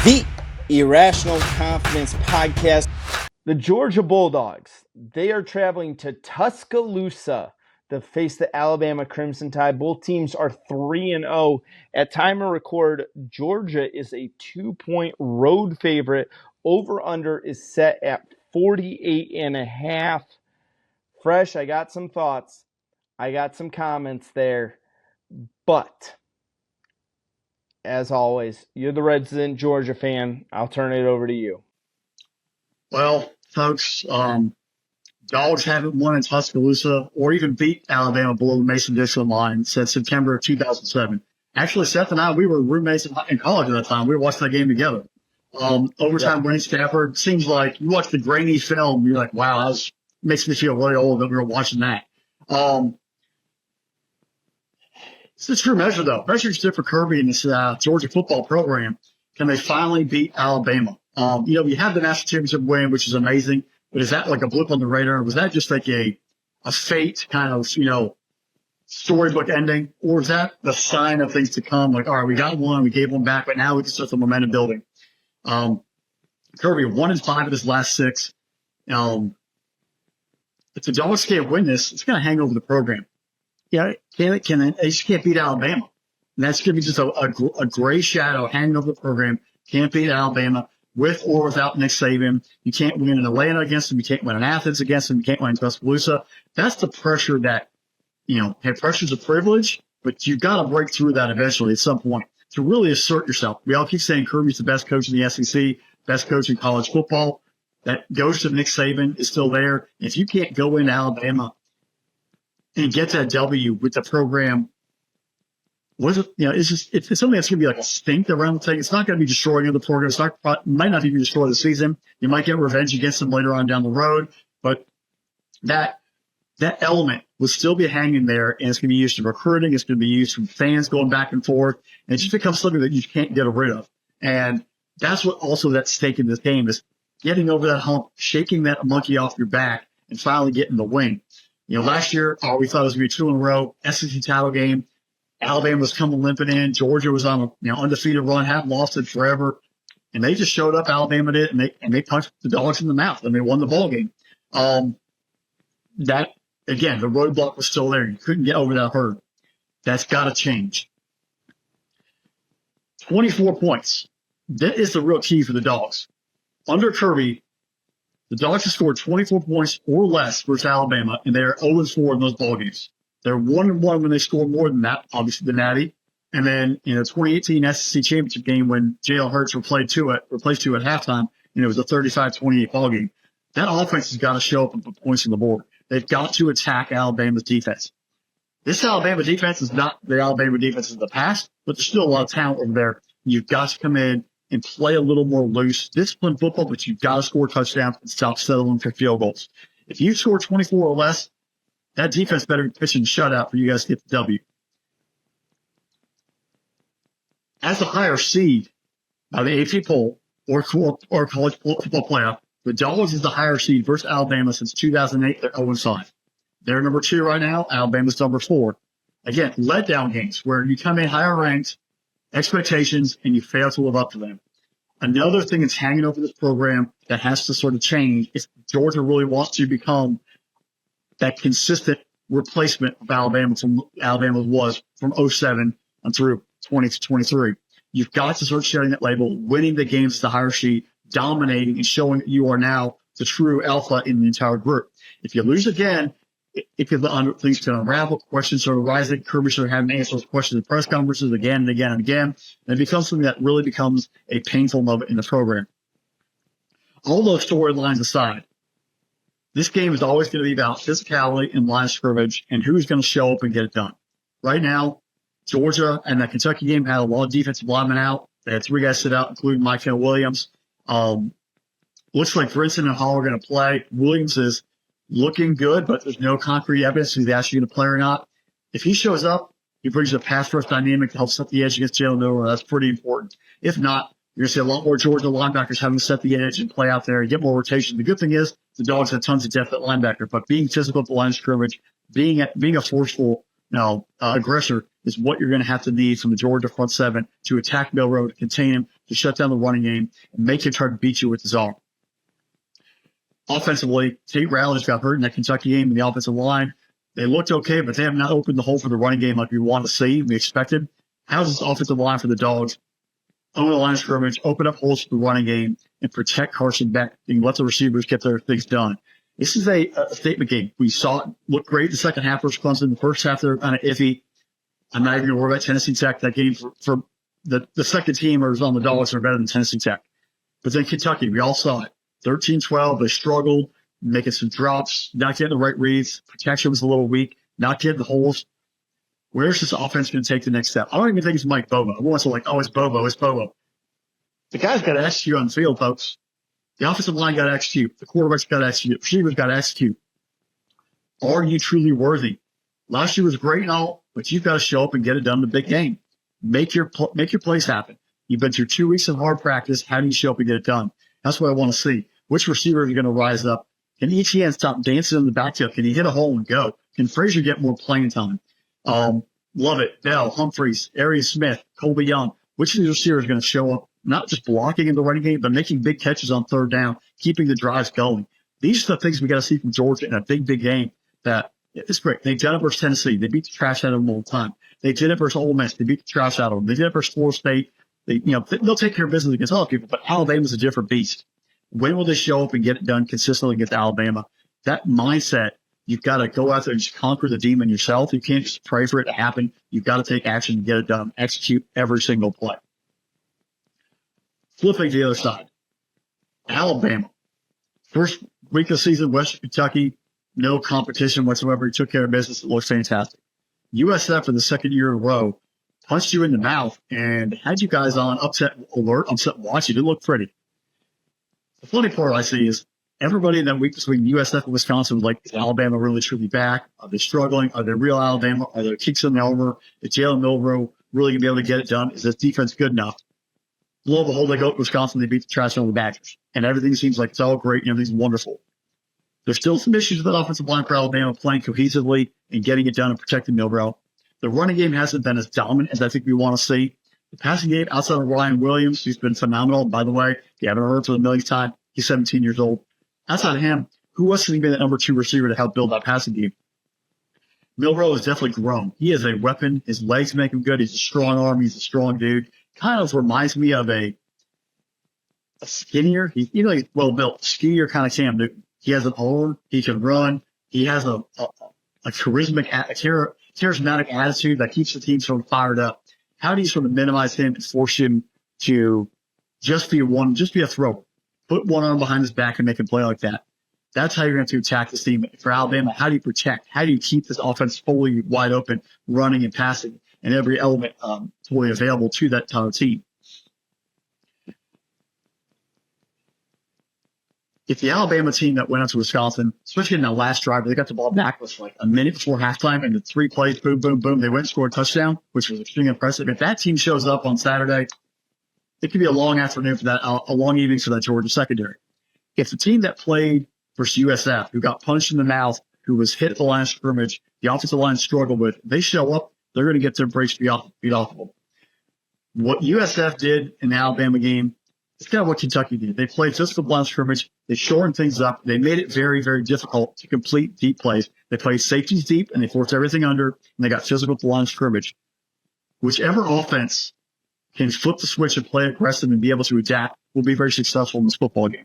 The Irrational Confidence Podcast. The Georgia Bulldogs, they are traveling to Tuscaloosa to face the Alabama Crimson Tide. Both teams are 3-0. At time of record, Georgia is a 2-point road favorite. Over-under is set at 48.5. Fresh, I got some thoughts. I got some comments there. But as always, you're the resident Georgia fan. I'll turn it over to you. Well, folks, Dogs haven't won in Tuscaloosa or even beat Alabama below the Mason-Dixon line since September of 2007. Actually, Seth and I, we were roommates in college at that time. We watched that game together. Overtime winning Stafford. Seems like you watch the grainy film, you're like, wow, that makes me feel really old that we were watching that. It's a true measure, though. Pressure's good for Kirby and this Georgia football program. Can they finally beat Alabama? You have the national championship win, which is amazing, but is that like a blip on the radar? Was that just like a fate kind of, storybook ending? Or is that the sign of things to come? Like, all right, we got one, we gave one back, but now we can start the momentum building. Kirby 1-5 of his last 6. If the Dogs can't win this, it's going to hang over the program. Yeah, they just can't beat Alabama. And that's going to be just a gray shadow hanging over the program. Can't beat Alabama with or without Nick Saban. You can't win in Atlanta against them. You can't win in Athens against them. You can't win in Tuscaloosa. That's the pressure that, pressure's a privilege, but you've got to break through that eventually at some point to really assert yourself. We all keep saying Kirby's the best coach in the SEC, best coach in college football. That ghost of Nick Saban is still there. If you can't go into Alabama and get that W with the program, what is it? It's something that's going to be like a stink around the thing. It's not going to be destroying the program. Might not even destroy the season. You might get revenge against them later on down the road, but that element will still be hanging there, and it's going to be used in recruiting. It's going to be used from fans going back and forth, and it just becomes something that you can't get rid of. And that's what also that stake in this game is getting over that hump, shaking that monkey off your back, and finally getting the win. Last year, we thought it was going to be 2 in a row, SEC title game. Alabama was coming limping in. Georgia was on a undefeated run, hadn't lost it forever, and they just showed up. Alabama did, and they punched the Dogs in the mouth, and they won the ball game. That again, the roadblock was still there. You couldn't get over that hurdle. That's got to change. 24 points. That is the real key for the Dogs. Under Kirby, the Dogs have scored 24 points or less versus Alabama, and they are 0-4 in those ball games. They're 1-1 when they score more than that, obviously the Natty. And then in the 2018 SEC championship game when Jalen Hurts replaced two at halftime, it was a 35-28 ball game. That offense has got to show up and put points on the board. They've got to attack Alabama's defense. This Alabama defense is not the Alabama defense of the past, but there's still a lot of talent over there. You've got to come in and play a little more loose, disciplined football, but you've got to score touchdowns and stop settling for field goals. If you score 24 or less, that defense better be pitching shutout for you guys to get the W. As a higher seed by the AP poll or college football playoff, the Dogs is the higher seed versus Alabama since 2008. They're 0-5. They're number 2 right now. Alabama's number 4. Again, letdown games where you come in higher ranked, expectations, and you fail to live up to them. Another thing that's hanging over this program that has to sort of change is Georgia really wants to become that consistent replacement of Alabama from Alabama was from 2007 through 2023. You've got to start sharing that label, winning the games as the higher seed, dominating and showing that you are now the true alpha in the entire group. If you lose again, things can unravel, questions are arising, Kirby started having to answer those questions in press conferences again and again and again, and it becomes something that really becomes a painful moment in the program. All those storylines aside, this game is always going to be about physicality and line of scrimmage and who's going to show up and get it done. Right now, Georgia and that Kentucky game had a lot of defensive linemen out. They had 3 guys sit out, including Michael Williams. Looks like Brinson and Hall are going to play. Williams is looking good, but there's no concrete evidence he's actually going to play or not. If he shows up, he brings a pass rush dynamic to help set the edge against Jalen Miller. That's pretty important. If not, you're going to see a lot more Georgia linebackers having to set the edge and play out there and get more rotation. The good thing is the Dogs have tons of depth at linebacker, but being physical at the line of scrimmage, being a forceful aggressor is what you're going to have to need from the Georgia front 7 to attack Milroe, to contain him, to shut down the running game and make him try to beat you with his arm. Offensively, Tate Ratledge got hurt in that Kentucky game in the offensive line. They looked okay, but they have not opened the hole for the running game like we wanted to see, we expected. How's this offensive line for the Dogs? Own the line of scrimmage, open up holes for the running game, and protect Carson Beck and let the receivers get their things done. This is a statement game. We saw it look great in the second half versus Clemson. The first half, they're kind of iffy. I'm not even going to worry about Tennessee Tech. That game for the second teamers on the Dogs are better than Tennessee Tech. But then Kentucky, we all saw it. 13-12, they struggled, making some drops, not getting the right reads. Protection was a little weak, not getting the holes. Where's this offense going to take the next step? I don't even think it's Mike Bobo. Everyone's like, oh, it's Bobo, it's Bobo. The guy's got to execute on the field, folks. The offensive line got to execute. The quarterback's got to execute. Receivers got to execute. Are you truly worthy? Last year was great and all, but you've got to show up and get it done in the big game. Make your plays happen. You've been through 2 weeks of hard practice. How do you show up and get it done? That's what I want to see. Which receivers are going to rise up? Can Etienne stop dancing in the backfield? Can he hit a hole and go? Can Frazier get more playing time? Lovett, Bell, Humphreys, Arian Smith, Colby Young. Which of these receivers are going to show up, not just blocking in the running game, but making big catches on third down, keeping the drives going? These are the things we got to see from Georgia in a big, big game. That it's great. They've done it versus Tennessee. They beat the trash out of them all the time. They did it versus Ole Miss. They beat the trash out of them. They did it versus Florida State. They'll take care of business against other people, but Alabama's a different beast. When will they show up and get it done consistently against Alabama? That mindset, you've got to go out there and just conquer the demon yourself. You can't just pray for it to happen. You've got to take action and get it done. Execute every single play. Flipping to the other side. Alabama. First week of the season, Western Kentucky, no competition whatsoever. He took care of business. It looks fantastic. USF for the second year in a row punched you in the mouth and had you guys on upset alert, upset watch. It didn't look pretty. The funny part I see is everybody in that week between USF and Wisconsin was like, is Alabama really truly back? Are they struggling? Are they real Alabama? Are there kicks in the over? Is Jalen Milroe really going to be able to get it done? Is this defense good enough? Lo and behold, they go to Wisconsin, they beat the trash on the Badgers. And everything seems like it's all great and everything's wonderful. There's still some issues with that offensive line for Alabama playing cohesively and getting it done and protecting Milroe. The running game hasn't been as dominant as I think we want to see. The passing game outside of Ryan Williams, who's been phenomenal. By the way, if you haven't heard for the millionth time, he's 17 years old. Outside of him, who else can be the number 2 receiver to help build that passing game? Milroe has definitely grown. He is a weapon. His legs make him good. He's a strong arm. He's a strong dude. Kind of reminds me of a skinnier, he's well built, skinnier kind of Cam Newton. He has an arm. He can run. He has a charismatic attitude that keeps the team sort of fired up. How do you sort of minimize him and force him to just be a thrower? Put one arm behind his back and make him play like that. That's how you're going to attack this team. For Alabama, how do you protect? How do you keep this offense fully wide open, running and passing, and every element fully available to that team? If the Alabama team that went out to Wisconsin, especially in that last drive, they got the ball back with like a minute before halftime, and the 3 plays, boom, boom, boom, they went and scored a touchdown, which was extremely impressive. If that team shows up on Saturday, it could be a long afternoon for that, a long evening for that Georgia secondary. If the team that played versus USF, who got punched in the mouth, who was hit at the line of scrimmage, the offensive line struggled with, they show up, they're going to get their brakes beat off of them. What USF did in the Alabama game, it's kind of what Kentucky did. They played physical line of scrimmage. They shortened things up. They made it very, very difficult to complete deep plays. They played safeties deep, and they forced everything under, and they got physical at the line of scrimmage. Whichever offense can flip the switch and play aggressive and be able to adapt will be very successful in this football game.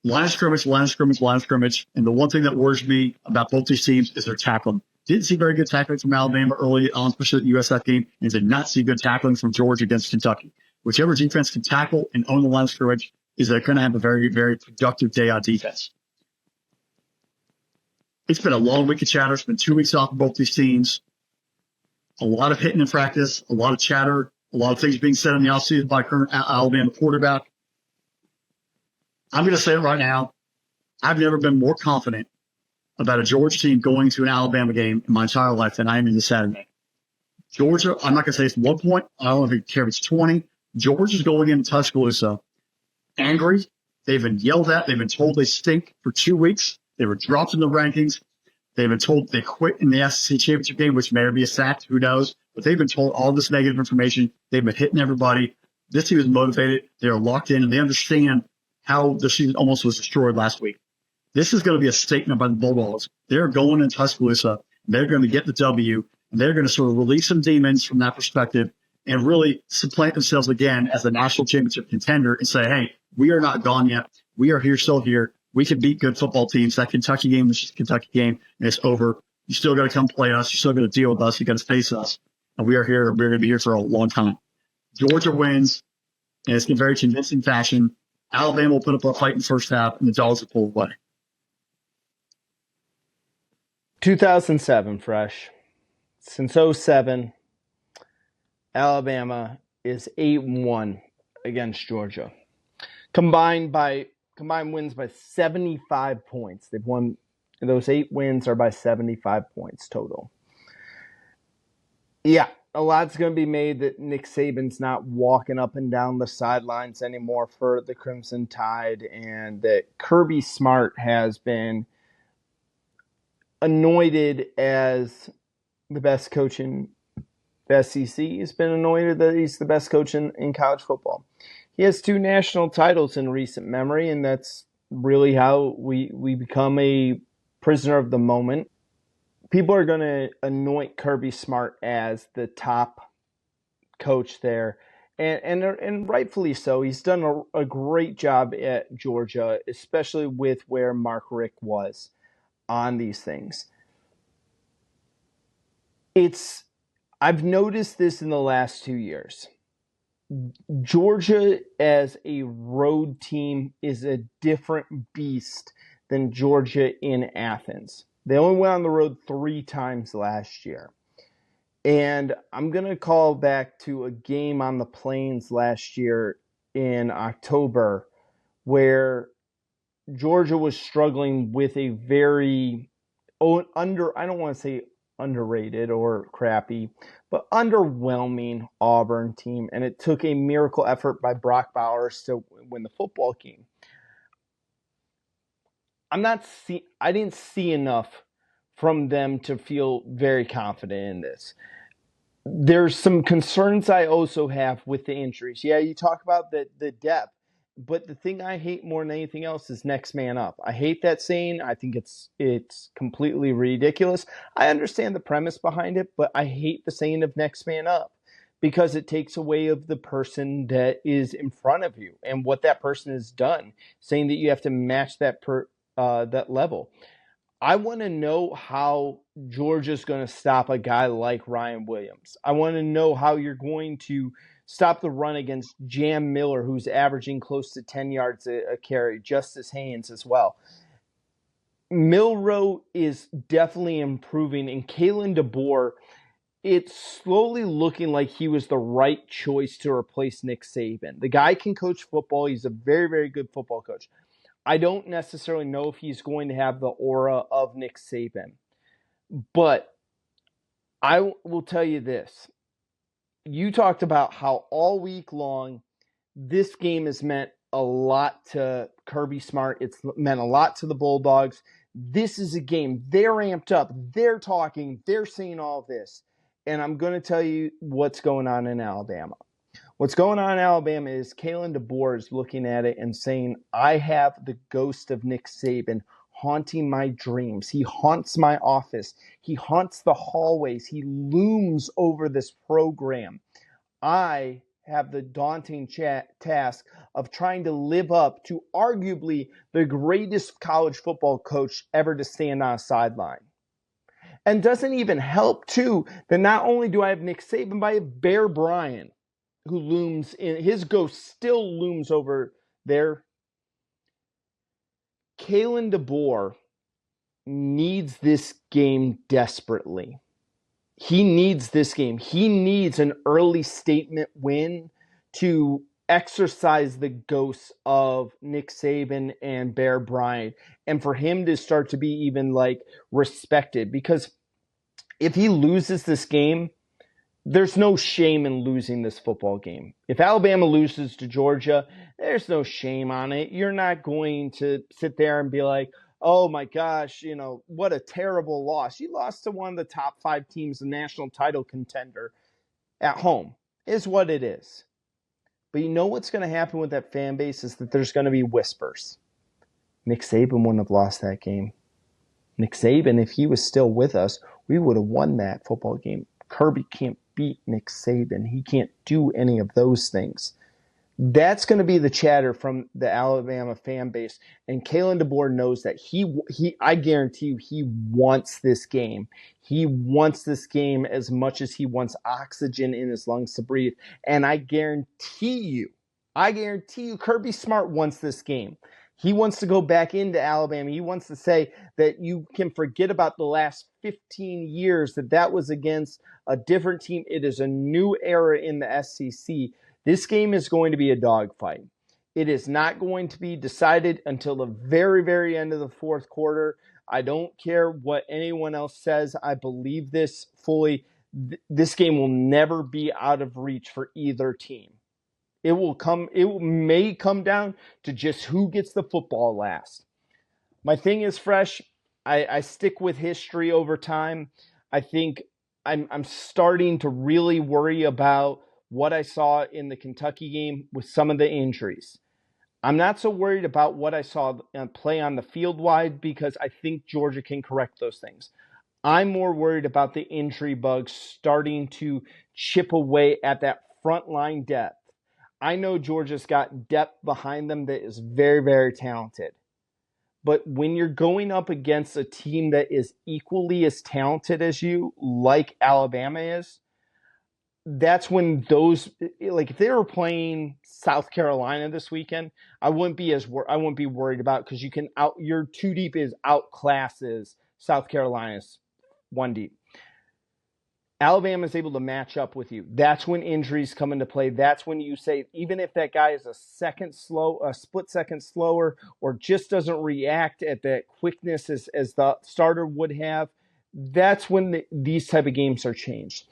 Line of scrimmage, line of scrimmage, line of scrimmage. And the one thing that worries me about both these teams is their tackling. Didn't see very good tackling from Alabama early on, especially the USF game, and did not see good tackling from Georgia against Kentucky. Whichever defense can tackle and own the line of scrimmage is they're going to have a very, very productive day on defense. It's been a long week of chatter. It's been 2 weeks off of both these teams. A lot of hitting in practice, a lot of chatter, a lot of things being said in the offseason by current Alabama quarterback. I'm going to say it right now. I've never been more confident about a Georgia team going to an Alabama game in my entire life than I am in this Saturday. Georgia, I'm not going to say it's 1 point. I don't know if it's 20. Georgia's going into Tuscaloosa angry. They've been yelled at. They've been told they stink for 2 weeks. They were dropped in the rankings. They've been told they quit in the SEC championship game, which may be a sack. Who knows? But they've been told all this negative information. They've been hitting everybody. This team is motivated. They're locked in, and they understand how the season almost was destroyed last week. This is going to be a statement by the Bulldogs. They're going in Tuscaloosa. They're going to get the W, and they're going to sort of release some demons from that perspective and really supplant themselves again as a national championship contender and say, hey, we are not gone yet. We are here, still here. We can beat good football teams. That Kentucky game was just a Kentucky game, and it's over. You still got to come play us. You still got to deal with us. You got to face us. And we are here. We're going to be here for a long time. Georgia wins, and it's in very convincing fashion. Alabama will put up a fight in the first half, and the Dogs will pull away. 2007, Fresh. Since 2007, Alabama is 8-1 against Georgia. Combined wins by 75 points. They've won, those 8 wins are by 75 points total. Yeah, a lot's going to be made that Nick Saban's not walking up and down the sidelines anymore for the Crimson Tide, and that Kirby Smart has been anointed as the best coach in the SEC. He's been anointed that he's the best coach in college football. He has 2 national titles in recent memory, and that's really how we become a prisoner of the moment. People are going to anoint Kirby Smart as the top coach there, and rightfully so. He's done a great job at Georgia, especially with where Mark Richt was on these things. I've noticed this in the last 2 years. Georgia as a road team is a different beast than Georgia in Athens. They only went on the road 3 times last year. And I'm going to call back to a game on the Plains last year in October where Georgia was struggling with a very I don't want to say underrated or crappy, but underwhelming Auburn team. And it took a miracle effort by Brock Bowers to win the football game. I didn't see enough from them to feel very confident in this. There's some concerns I also have with the injuries. Yeah, you talk about the depth, but the thing I hate more than anything else is next man up. I hate that saying. I think it's completely ridiculous. I understand the premise behind it, but I hate the saying of next man up because it takes away of the person that is in front of you and what that person has done, saying that you have to match that level. I want to know how Georgia's going to stop a guy like Ryan Williams. I want to know how you're going to stop the run against Jam Miller, who's averaging close to 10 yards a carry, Justice Haynes as well. Milroe is definitely improving, and Kalen DeBoer, it's slowly looking like he was the right choice to replace Nick Saban. The guy can coach football. He's a very, very good football coach. I don't necessarily know if he's going to have the aura of Nick Saban. But I will tell you this. You talked about how all week long this game has meant a lot to Kirby Smart. It's meant a lot to the Bulldogs. This is a game. They're amped up. They're talking. They're saying all this. And I'm going to tell you what's going on in Alabama. What's going on in Alabama is Kalen DeBoer is looking at it and saying, I have the ghost of Nick Saban haunting my dreams. He haunts my office. He haunts the hallways. He looms over this program. I have the daunting task of trying to live up to arguably the greatest college football coach ever to stand on a sideline. And doesn't even help, too, that not only do I have Nick Saban, but I have Bear Bryant, who looms in, his ghost still looms over there. Kalen DeBoer needs this game desperately. He needs this game. He needs an early statement win to exercise the ghosts of Nick Saban and Bear Bryant, and for him to start to be even respected. Because if he loses this game, there's no shame in losing this football game. If Alabama loses to Georgia, there's no shame on it. You're not going to sit there and be like, oh my gosh, what a terrible loss. You lost to one of the top 5 teams, the national title contender at home. is what it is. But you know what's going to happen with that fan base is that there's going to be whispers. Nick Saban wouldn't have lost that game. Nick Saban, if he was still with us, we would have won that football game. Kirby can't beat Nick Saban. He can't do any of those things. That's going to be the chatter from the Alabama fan base. And Kalen DeBoer knows that I guarantee you, he wants this game. He wants this game as much as he wants oxygen in his lungs to breathe. And I guarantee you, Kirby Smart wants this game. He wants to go back into Alabama. He wants to say that you can forget about the last 15 years, that was against a different team. It is a new era in the SEC. This game is going to be a dogfight. It is not going to be decided until the very, very end of the fourth quarter. I don't care what anyone else says. I believe this fully. This game will never be out of reach for either team. It may come down to just who gets the football last. My thing is, Fresh, I stick with history over time. I think I'm starting to really worry about what I saw in the Kentucky game with some of the injuries. I'm not so worried about what I saw play on the field wide because I think Georgia can correct those things. I'm more worried about the injury bugs starting to chip away at that frontline depth. I know Georgia's got depth behind them that is very, very talented. But when you're going up against a team that is equally as talented as you, like Alabama is, that's when those, like if they were playing South Carolina this weekend, I wouldn't be worried about, because your two deep is outclasses South Carolina's one deep. Alabama is able to match up with you. That's when injuries come into play. That's when you say, even if that guy is a split second slower, or just doesn't react at that quickness as the starter would have, that's when these type of games are changed.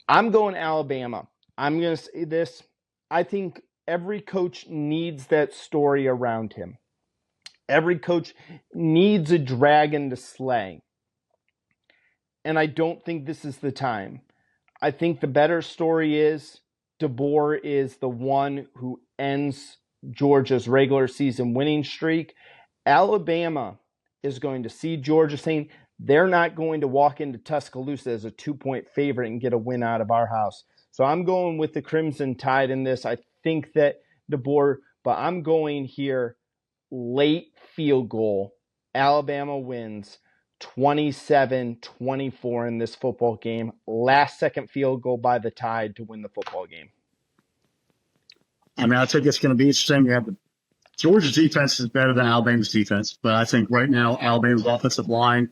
I'm going Alabama. I'm going to say this. I think every coach needs that story around him. Every coach needs a dragon to slay. And I don't think this is the time. I think the better story is DeBoer is the one who ends Georgia's regular season winning streak. Alabama is going to see Georgia saying they're not going to walk into Tuscaloosa as a 2-point favorite and get a win out of our house. So I'm going with the Crimson Tide in this. I think that DeBoer, but I'm going here late field goal. Alabama wins 27-24 in this football game. Last second field goal by the Tide to win the football game. I mean, I think it's going to be interesting. Georgia's defense is better than Alabama's defense, but I think right now Alabama's offensive line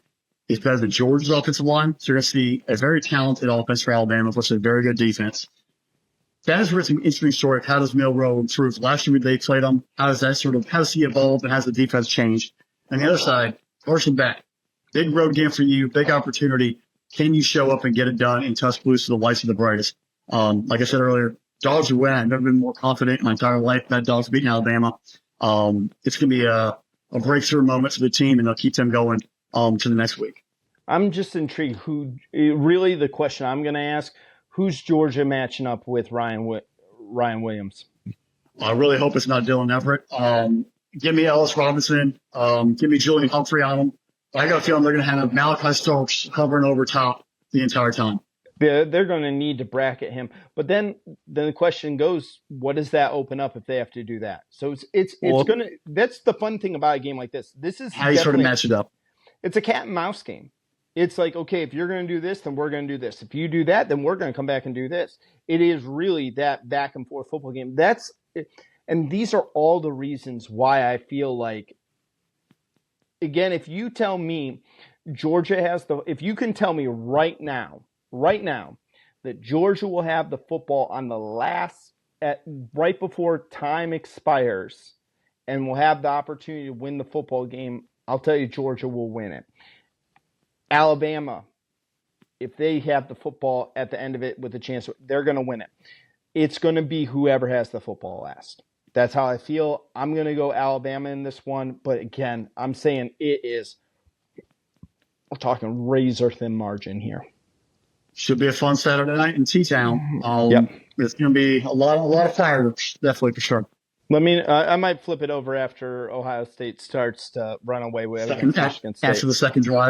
is better than Georgia's offensive line. So you're going to see a very talented offense for Alabama versus a very good defense. That is really an interesting story of how does Milroe improve. Last year they played him. How does he evolve, and how does the defense change? On the other side, Carson Beck. Big road game for you, big opportunity. Can you show up and get it done in Tuscaloosa, the lights of the brightest? Like I said earlier, dogs are winning. I've never been more confident in my entire life that dogs beating Alabama. It's going to be a breakthrough moment for the team, and they'll keep them going to the next week. I'm just intrigued. Really the question I'm going to ask, who's Georgia matching up with Ryan Williams? I really hope it's not Dylan Everett. Give me Ellis Robinson. Give me Julian Humphrey on him. I got a feeling they're going to have Malachi Stokes hovering over top the entire time. They're going to need to bracket him. But then the question goes, what does that open up if they have to do that? So it's going to – that's the fun thing about a game like this. This is how you sort of match it up. It's a cat and mouse game. It's like, okay, if you're going to do this, then we're going to do this. If you do that, then we're going to come back and do this. It is really that back and forth football game. And these are all the reasons why I feel like, again, if you tell me Georgia has if you can tell me right now, that Georgia will have the football on the right before time expires and will have the opportunity to win the football game, I'll tell you Georgia will win it. Alabama, if they have the football at the end of it with a chance, they're going to win it. It's going to be whoever has the football last. That's how I feel. I'm going to go Alabama in this one. But again, I'm saying we're talking razor thin margin here. Should be a fun Saturday night in T-Town. Yep. It's going to be a lot of fireworks, definitely for sure. I might flip it over after Ohio State starts to run away with against Michigan State. After the second drive.